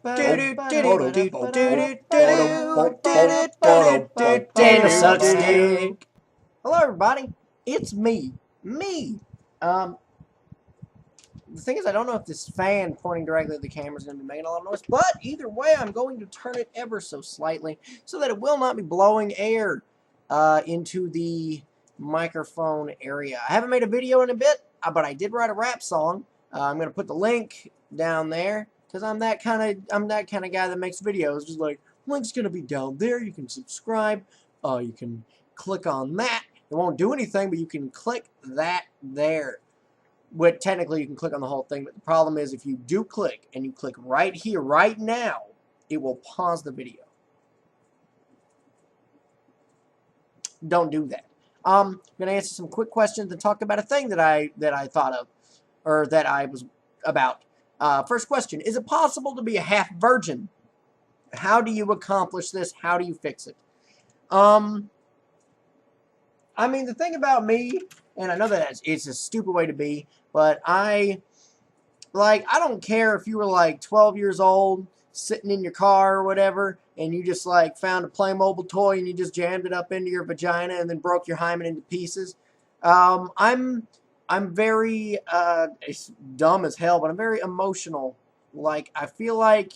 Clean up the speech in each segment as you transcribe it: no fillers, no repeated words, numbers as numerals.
Daniel sucks dick. Hello, everybody. It's me. Um, the thing is, I don't know if this fan pointing directly at the camera is going to be making a lot of noise, but either way, I'm going to turn it ever so slightly so that it will not be blowing air into the microphone area. I haven't made a video in a bit, but I did write a rap song. I'm going to put the link down there because I'm that kind of guy that makes videos. Just like, link's going to be down there. You can subscribe. You can click on that. It won't do anything, but you can click that there. But technically, you can click on the whole thing. But the problem is, if you do click, and you click right here, right now, it will pause the video. Don't do that. I'm going to answer some quick questions and talk about a thing that I thought of, or that I was about. First question, is it possible to be a half virgin? How do you accomplish this? How do you fix it? I mean, the thing about me, and I know that it's a stupid way to be, but I don't care if you were like 12 years old, sitting in your car or whatever, and you just like found a Playmobil toy and you just jammed it up into your vagina and then broke your hymen into pieces. I'm very, it's dumb as hell, but I'm very emotional. Like, I feel like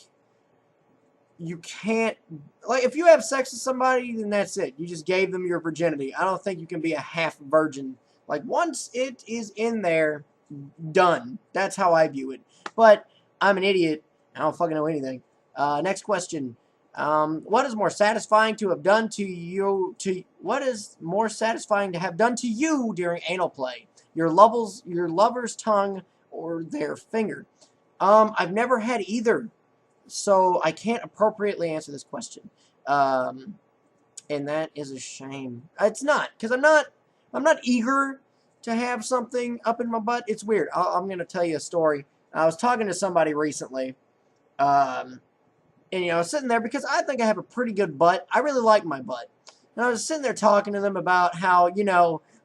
you can't, like, if you have sex with somebody, then that's it. You just gave them your virginity. I don't think you can be a half virgin. Like, once it is in there, done. That's how I view it. But I'm an idiot. I don't fucking know anything. Next question. What is more satisfying to have done to you, what is more satisfying to have done to you during anal play? Your lover's tongue or their finger? I've never had either. So I can't appropriately answer this question, and that is a shame. It's not, because I'm not eager to have something up in my butt. It's weird. I'm going to tell you a story. I was talking to somebody recently, and I was sitting there because I think I have a pretty good butt. I really like my butt, and I was sitting there talking to them about how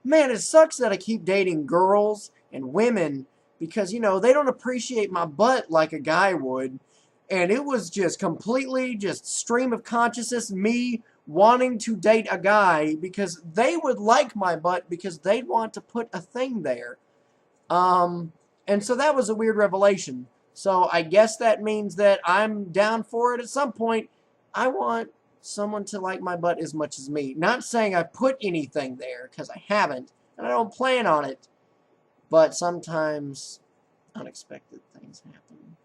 man, it sucks that I keep dating girls and women because they don't appreciate my butt like a guy would. And it was just completely just stream of consciousness, me wanting to date a guy because they would like my butt because they'd want to put a thing there. And so that was a weird revelation. So I guess that means that I'm down for it at some point. I want someone to like my butt as much as me. Not saying I put anything there, because I haven't, and I don't plan on it. But sometimes unexpected things happen.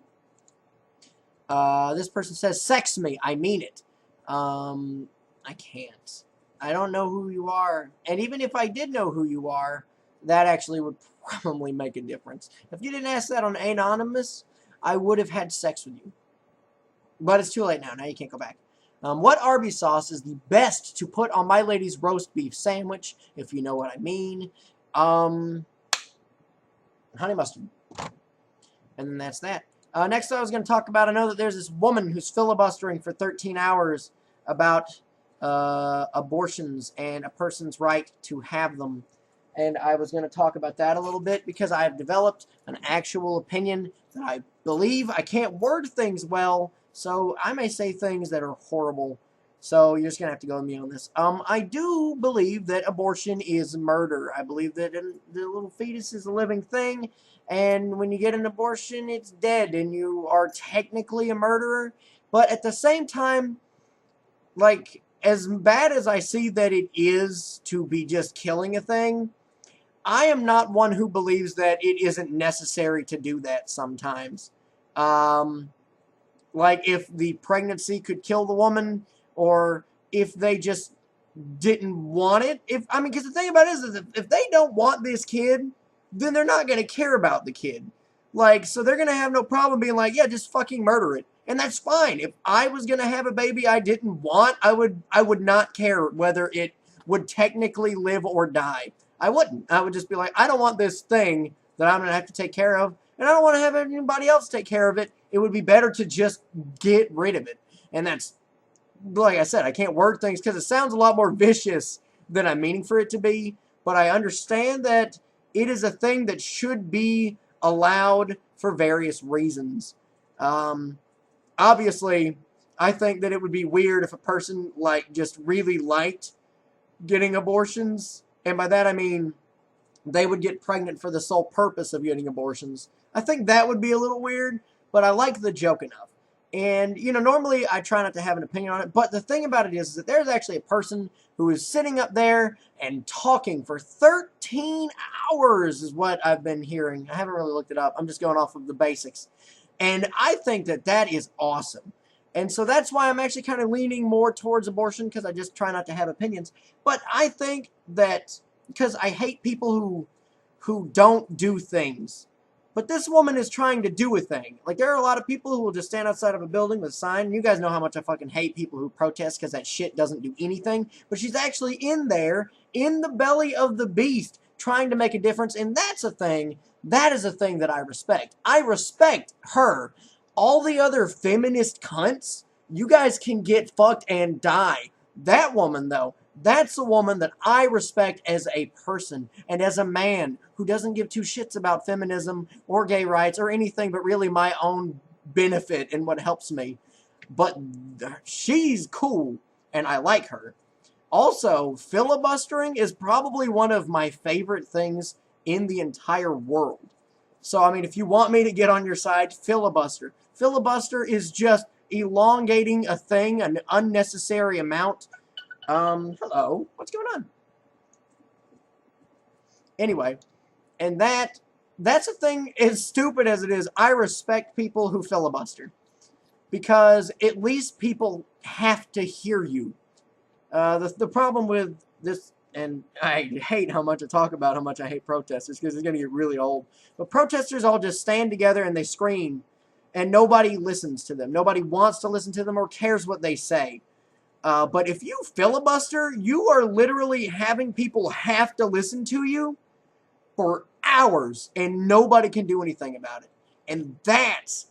This person says, sex me. I mean it. I can't. I don't know who you are. And even if I did know who you are, that actually would probably make a difference. If you didn't ask that on Anonymous, I would have had sex with you. But it's too late now. Now you can't go back. What Arby's sauce is the best to put on my lady's roast beef sandwich, if you know what I mean? Honey mustard. And then that's that. Next I was going to talk about, I know that there's this woman who's filibustering for 13 hours about abortions and a person's right to have them. And I was going to talk about that a little bit because I have developed an actual opinion that I believe. I can't word things well, so I may say things that are horrible. So you're just going to have to go with me on this. I do believe that abortion is murder. I believe that the little fetus is a living thing. And when you get an abortion, it's dead, and you are technically a murderer. But at the same time, like, as bad as I see that it is to be just killing a thing, I am not one who believes that it isn't necessary to do that sometimes. Like, if the pregnancy could kill the woman, or if they just didn't want it. Because the thing about it is if they don't want this kid, then they're not going to care about the kid. Like, so they're going to have no problem being like, yeah, just fucking murder it. And that's fine. If I was going to have a baby I didn't want, I would not care whether it would technically live or die. I wouldn't. I would just be like, I don't want this thing that I'm going to have to take care of, and I don't want to have anybody else take care of it. It would be better to just get rid of it. And that's, like I said, I can't word things because it sounds a lot more vicious than I'm meaning for it to be. But I understand that it is a thing that should be allowed for various reasons. obviously, I think that it would be weird if a person like just really liked getting abortions, and by that I mean they would get pregnant for the sole purpose of getting abortions. I think that would be a little weird, but I like the joke enough. And, normally I try not to have an opinion on it, but the thing about it is that there's actually a person who is sitting up there and talking for 13 hours, is what I've been hearing. I haven't really looked it up. I'm just going off of the basics. And I think that that is awesome. And so that's why I'm actually kind of leaning more towards abortion, because I just try not to have opinions. But I think that, because I hate people who don't do things. But this woman is trying to do a thing. Like, there are a lot of people who will just stand outside of a building with a sign. You guys know how much I fucking hate people who protest because that shit doesn't do anything. But she's actually in there, in the belly of the beast, trying to make a difference. And that's a thing. That is a thing that I respect. I respect her. All the other feminist cunts, you guys can get fucked and die. That woman, though, that's a woman that I respect as a person and as a man who doesn't give two shits about feminism or gay rights or anything but really my own benefit and what helps me. But she's cool, and I like her. Also, filibustering is probably one of my favorite things in the entire world. So, I mean, if you want me to get on your side, filibuster. Filibuster is just elongating a thing, an unnecessary amount. Hello, what's going on? Anyway, and that's a thing, as stupid as it is. I respect people who filibuster, because at least people have to hear you. The problem with this, and I hate how much I talk about how much I hate protesters, because it's going to get really old. But protesters all just stand together and they scream, and nobody listens to them. Nobody wants to listen to them or cares what they say. But if you filibuster, you are literally having people have to listen to you for hours, and nobody can do anything about it. And that's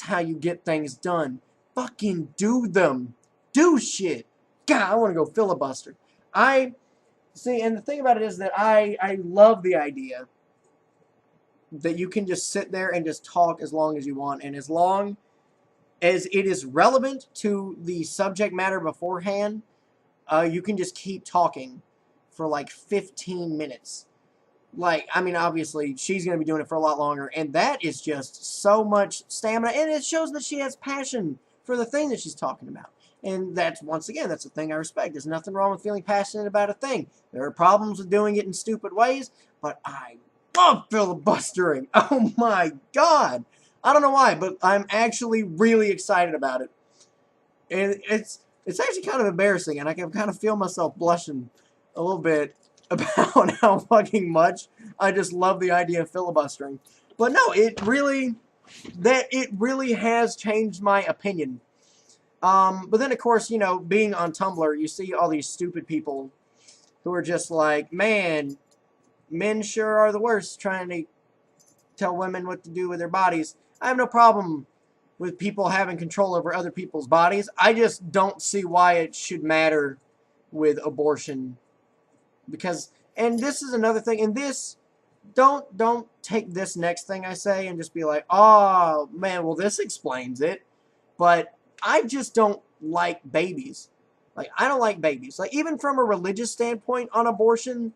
how you get things done. Fucking do them. Do shit. God, I want to go filibuster. See, and the thing about it is that I love the idea that you can just sit there and just talk as long as you want, and as long as it is relevant to the subject matter beforehand, you can just keep talking for like 15 minutes. Like, I mean, obviously, she's going to be doing it for a lot longer, and that is just so much stamina, and it shows that she has passion for the thing that she's talking about. And that's, once again, that's the thing I respect. There's nothing wrong with feeling passionate about a thing. There are problems with doing it in stupid ways, but I love filibustering. Oh my God. I don't know why, but I'm actually really excited about it. And it's actually kind of embarrassing, and I can kind of feel myself blushing a little bit about how fucking much I just love the idea of filibustering. But no, it really has changed my opinion. But then, of course, being on Tumblr, you see all these stupid people who are just like, man, men sure are the worst trying to tell women what to do with their bodies. I have no problem with people having control over other people's bodies. I just don't see why it should matter with abortion. Because, and this is another thing, and this, don't take this next thing I say and just be like, oh, man, well, this explains it. But I just don't like babies. Like, I don't like babies. Like, even from a religious standpoint on abortion,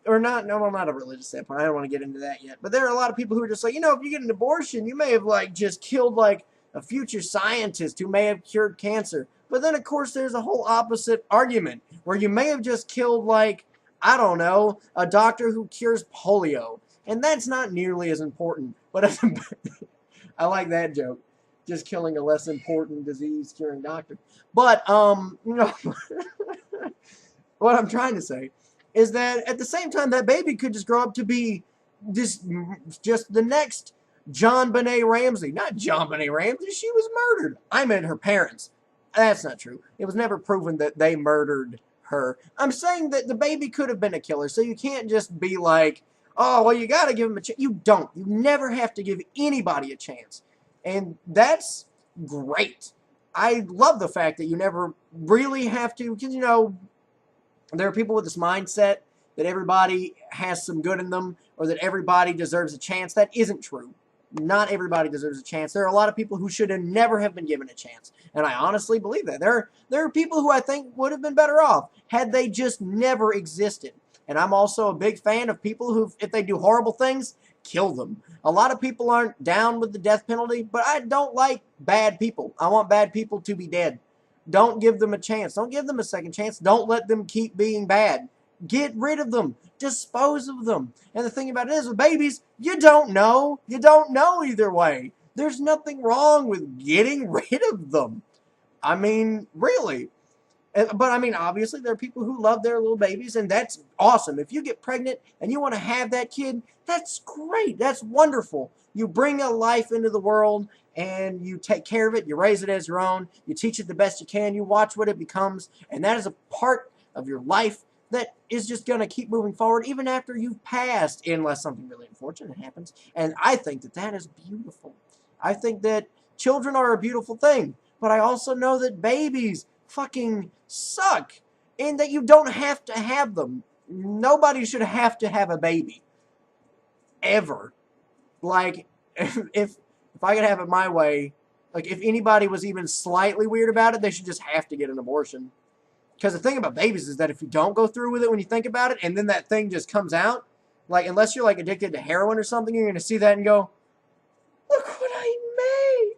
or not, no, not a religious standpoint. I don't want to get into that yet. But there are a lot of people who are just like, if you get an abortion, you may have, like, just killed, like, a future scientist who may have cured cancer. But then, of course, there's a whole opposite argument where you may have just killed, like, I don't know, a doctor who cures polio. And that's not nearly as important. But I like that joke. Just killing a less important disease-curing doctor. But, what I'm trying to say is that at the same time, that baby could just grow up to be just the next John Benet Ramsey. Not John Benet Ramsey. She was murdered. I meant her parents. That's not true. It was never proven that they murdered her. I'm saying that the baby could have been a killer, so you can't just be like, oh, well, you got to give him a chance. You don't. You never have to give anybody a chance. And that's great. I love the fact that you never really have to, because, there are people with this mindset that everybody has some good in them, or that everybody deserves a chance. That isn't true. Not everybody deserves a chance. There are a lot of people who should have never have been given a chance. And I honestly believe that. There are people who I think would have been better off had they just never existed. And I'm also a big fan of people who, if they do horrible things, kill them. A lot of people aren't down with the death penalty, but I don't like bad people. I want bad people to be dead. Don't give them a chance. Don't give them a second chance. Don't let them keep being bad. Get rid of them. Dispose of them. And the thing about it is, with babies, you don't know. You don't know either way. There's nothing wrong with getting rid of them. I mean, really. But I mean, obviously, there are people who love their little babies, and that's awesome. If you get pregnant and you want to have that kid, that's great. That's wonderful. You bring a life into the world, and you take care of it. You raise it as your own. You teach it the best you can. You watch what it becomes, and that is a part of your life that is just going to keep moving forward even after you've passed, unless something really unfortunate happens. And I think that that is beautiful. I think that children are a beautiful thing, but I also know that babies fucking suck and that you don't have to have them. Nobody should have to have a baby. Ever. Like, if I could have it my way, like, if anybody was even slightly weird about it, they should just have to get an abortion. Because the thing about babies is that if you don't go through with it when you think about it, and then that thing just comes out, like, unless you're, like, addicted to heroin or something, you're going to see that and go, look what I made.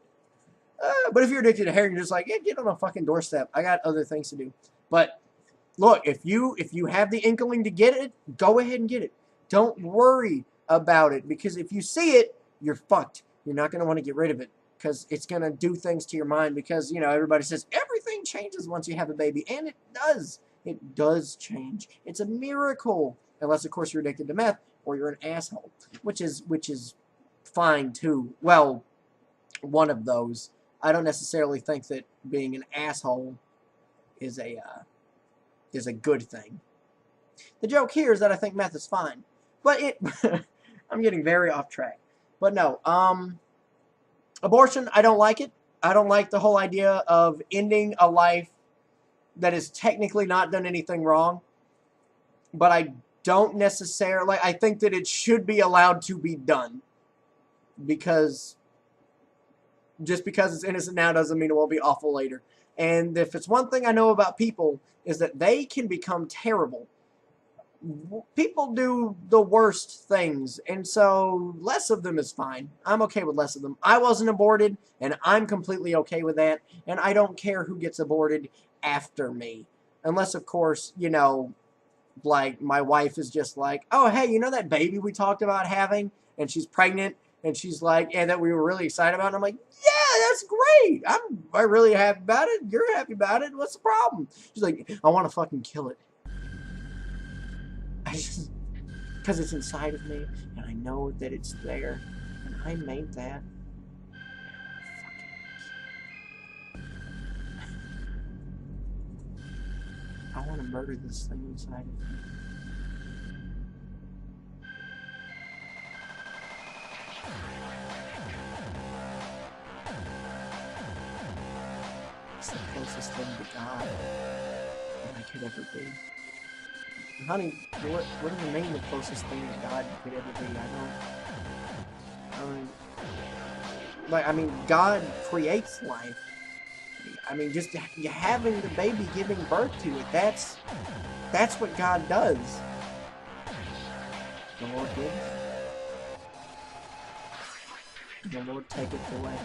But if you're addicted to heroin, you're just like, yeah, get on a fucking doorstep. I got other things to do. But, look, if you have the inkling to get it, go ahead and get it. Don't worry about it, because if you see it, you're fucked. You're not going to want to get rid of it. Because it's going to do things to your mind. Because, you know, everybody says everything changes once you have a baby. And it does. It does change. It's a miracle. Unless, of course, you're addicted to meth or you're an asshole. Which is fine, too. Well, one of those. I don't necessarily think that being an asshole is a good thing. The joke here is that I think meth is fine. But it... I'm getting very off track. But no, abortion, I don't like it. I don't like the whole idea of ending a life that has technically not done anything wrong. But I don't necessarily... I think that it should be allowed to be done. Because... just because it's innocent now doesn't mean it won't be awful later. And if it's one thing I know about people, is that they can become terrible. People do the worst things, and so less of them is fine. I'm okay with less of them. I wasn't aborted, and I'm completely okay with that, and I don't care who gets aborted after me. Unless, of course, you know, like, my wife is just like, oh, hey, you know that baby we talked about having? And she's pregnant, and she's like, yeah, that we were really excited about. And I'm like, yeah, that's great. I'm really happy about it. You're happy about it. What's the problem? She's like, I want to fucking kill it. Because it's inside of me, and I know that it's there, and I made that. I want to murder this thing inside of me. It's the closest thing to God that I could ever be. Honey, what do you mean the closest thing to God you could ever be? I mean, God creates life. I mean, just having the baby, giving birth to it, that's what God does. The Lord gives, the Lord taketh away.